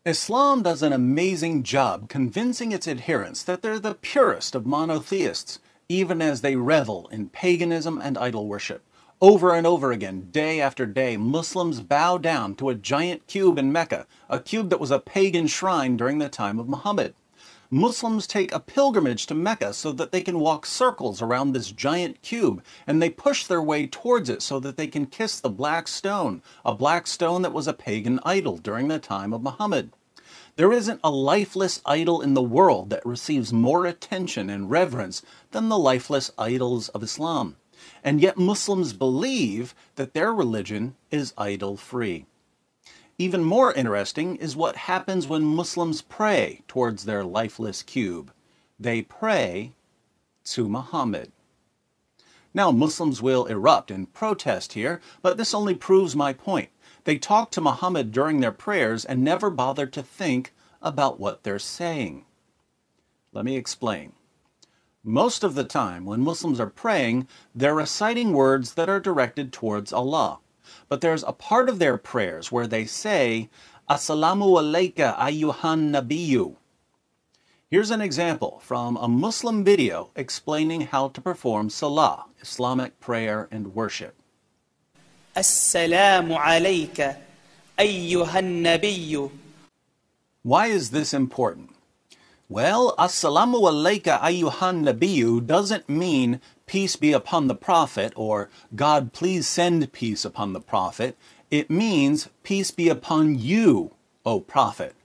Islam does an amazing job convincing its adherents that they're the purest of monotheists, even as they revel in paganism and idol worship. Over and over again, day after day, Muslims bow down to a giant cube in Mecca, a cube that was a pagan shrine during the time of Muhammad. Muslims take a pilgrimage to Mecca so that they can walk circles around this giant cube, and they push their way towards it so that they can kiss the black stone, a black stone that was a pagan idol during the time of Muhammad. There isn't a lifeless idol in the world that receives more attention and reverence than the lifeless idols of Islam. And yet Muslims believe that their religion is idol-free. Even more interesting is what happens when Muslims pray towards their lifeless cube. They pray to Muhammad. Now, Muslims will erupt in protest here, but this only proves my point. They talk to Muhammad during their prayers and never bother to think about what they're saying. Let me explain. Most of the time, when Muslims are praying, they're reciting words that are directed towards Allah. But there's a part of their prayers where they say, As-salamu alaika, ay-yuhan nabiy-yu. Here's an example from a Muslim video explaining how to perform cela, Islamic prayer and worship. As-salamu alaika, ay-yuhan nabiy. Why is this important? Well, As-salamu alaika, ay-yuhan nabiy doesn't mean peace be upon the Prophet or God please send peace upon the Prophet. It means peace be upon you, O Prophet.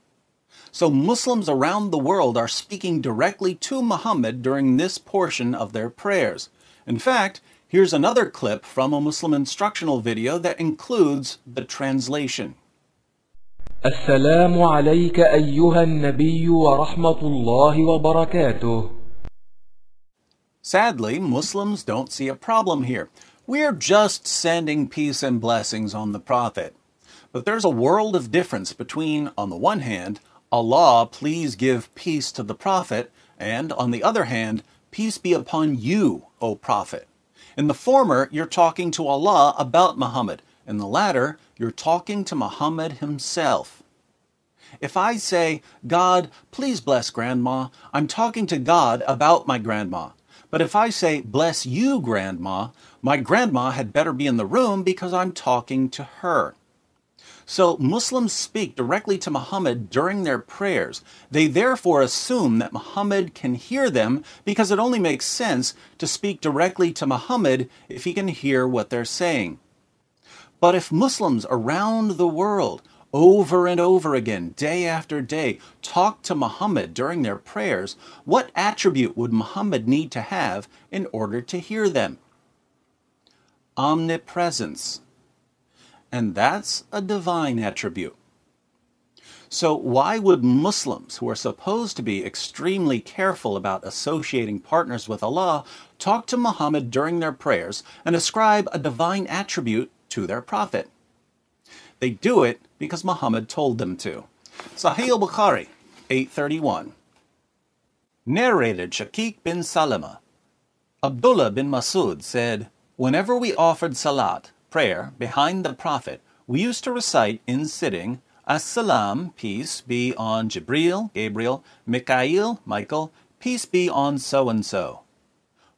So Muslims around the world are speaking directly to Muhammad during this portion of their prayers. In fact, here's another clip from a Muslim instructional video that includes the translation. As-salamu alayka ay-yuhan nabiy wa rahmatullahi wa barakatuh. Sadly, Muslims don't see a problem here. We're just sending peace and blessings on the Prophet. But there's a world of difference between, on the one hand, Allah, please give peace to the Prophet, and on the other hand, peace be upon you, O Prophet. In the former, you're talking to Allah about Muhammad. In the latter, you're talking to Muhammad himself. If I say, God, please bless Grandma, I'm talking to God about my grandma. But if I say, bless you, Grandma, my grandma had better be in the room because I'm talking to her. So Muslims speak directly to Muhammad during their prayers. They therefore assume that Muhammad can hear them because it only makes sense to speak directly to Muhammad if he can hear what they're saying. But if Muslims around the world, over and over again, day after day, talk to Muhammad during their prayers, what attribute would Muhammad need to have in order to hear them? Omnipresence. And that's a divine attribute. So why would Muslims, who are supposed to be extremely careful about associating partners with Allah, talk to Muhammad during their prayers and ascribe a divine attribute to their prophet? They do it because Muhammad told them to. Sahih al-Bukhari, 831. Narrated Shaqiq bin Salama. Abdullah bin Masud said, whenever we offered salat, prayer, behind the Prophet, we used to recite in sitting, As-salam, peace be on Jibreel, Gabriel, Mikael, Michael, peace be on so-and-so.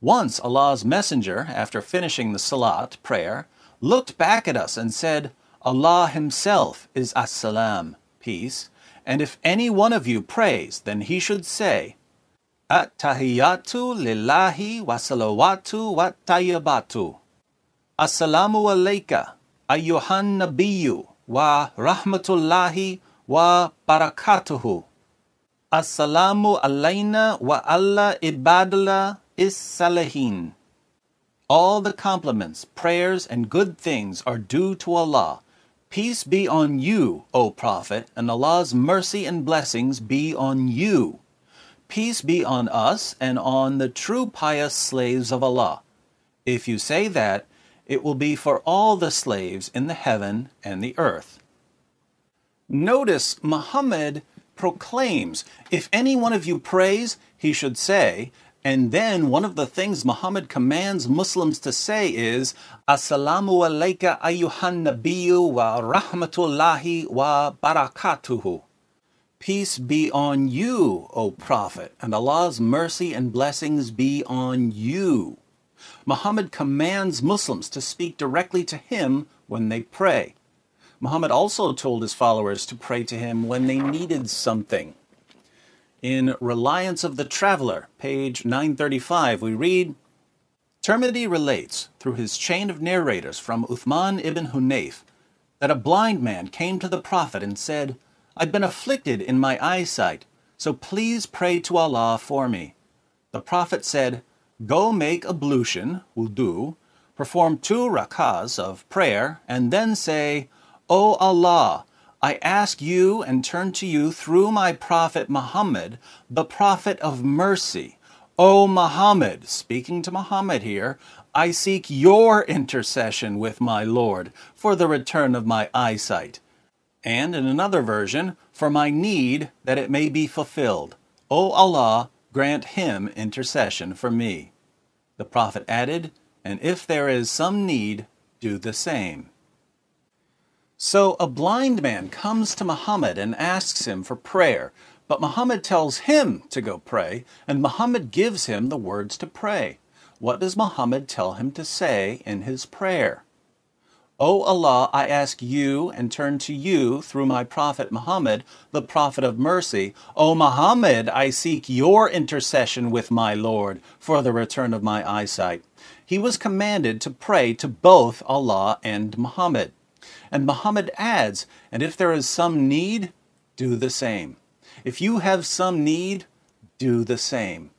Once Allah's Messenger, after finishing the salat, prayer, looked back at us and said, Allah himself is As-salam, peace, and if any one of you prays, then he should say, At-tahiyyatu lillahi wa salawatu wa tayyibatu. As-salamu alaika, ay-yuhan nabiy wa rahmatullahi wa barakatuhu. As-salamu alayna wa alla ibadallah is-salihin. All the compliments, prayers, and good things are due to Allah. Peace be on you, O Prophet, and Allah's mercy and blessings be on you. Peace be on us and on the true pious slaves of Allah. If you say that, it will be for all the slaves in the heaven and the earth. Notice Muhammad proclaims, if any one of you prays, he should say, and then one of the things Muhammad commands Muslims to say is, As-salamu alayka ay-yuhan nabiy wa rahmatullahi wa barakatuhu. Peace be on you, O Prophet, and Allah's mercy and blessings be on you. Muhammad commands Muslims to speak directly to him when they pray. Muhammad also told his followers to pray to him when they needed something. In Reliance of the Traveler, page 935, we read, Tirmidhi relates, through his chain of narrators from Uthman ibn Hunayf, that a blind man came to the Prophet and said, I've been afflicted in my eyesight, so please pray to Allah for me. The Prophet said, Go make ablution, wudu, perform 2 rakahs of prayer, and then say, O Allah, I ask you and turn to you through my Prophet Muhammad, the Prophet of mercy. O Muhammad, speaking to Muhammad here, I seek your intercession with my Lord for the return of my eyesight. And in another version, for my need that it may be fulfilled. O Allah, grant him intercession for me. The Prophet added, and if there is some need, do the same. So a blind man comes to Muhammad and asks him for prayer, but Muhammad tells him to go pray, and Muhammad gives him the words to pray. What does Muhammad tell him to say in his prayer? O Allah, I ask you and turn to you through my Prophet Muhammad, the Prophet of mercy. O Muhammad, I seek your intercession with my Lord for the return of my eyesight. He was commanded to pray to both Allah and Muhammad. And Muhammad adds, and if there is some need, do the same. If you have some need, do the same.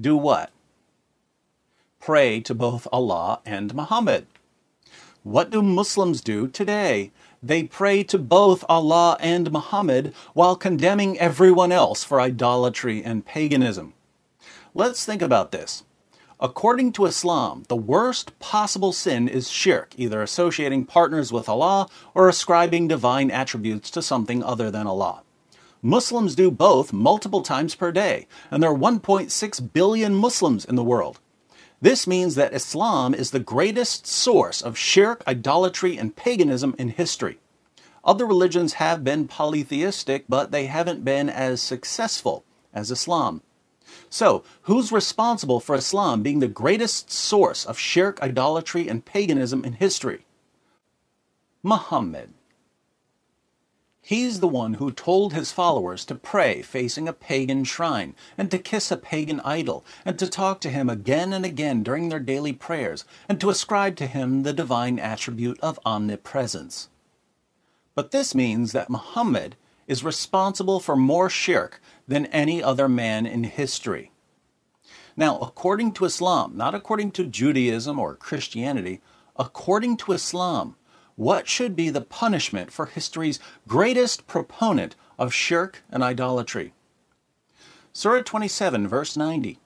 Do what? Pray to both Allah and Muhammad. What do Muslims do today? They pray to both Allah and Muhammad while condemning everyone else for idolatry and paganism. Let's think about this. According to Islam, the worst possible sin is shirk, either associating partners with Allah or ascribing divine attributes to something other than Allah. Muslims do both multiple times per day, and there are 1.6 billion Muslims in the world. This means that Islam is the greatest source of shirk, idolatry, and paganism in history. Other religions have been polytheistic, but they haven't been as successful as Islam. So, who's responsible for Islam being the greatest source of shirk, idolatry, and paganism in history? Muhammad. He's the one who told his followers to pray facing a pagan shrine, and to kiss a pagan idol, and to talk to him again and again during their daily prayers, and to ascribe to him the divine attribute of omnipresence. But this means that Muhammad is responsible for more shirk than any other man in history. Now, according to Islam, not according to Judaism or Christianity, according to Islam, what should be the punishment for history's greatest proponent of shirk and idolatry? Surah 27, verse 90.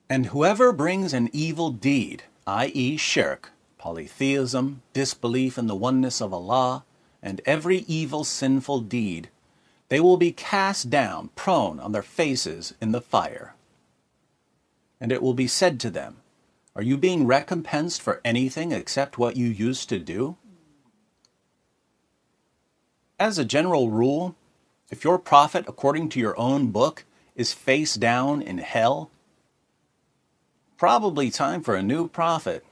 And whoever brings an evil deed, i.e. shirk, polytheism, disbelief in the oneness of Allah, and every evil sinful deed, they will be cast down, prone on their faces in the fire. And it will be said to them, are you being recompensed for anything except what you used to do? As a general rule, if your prophet, according to your own book, is face down in hell, probably time for a new prophet.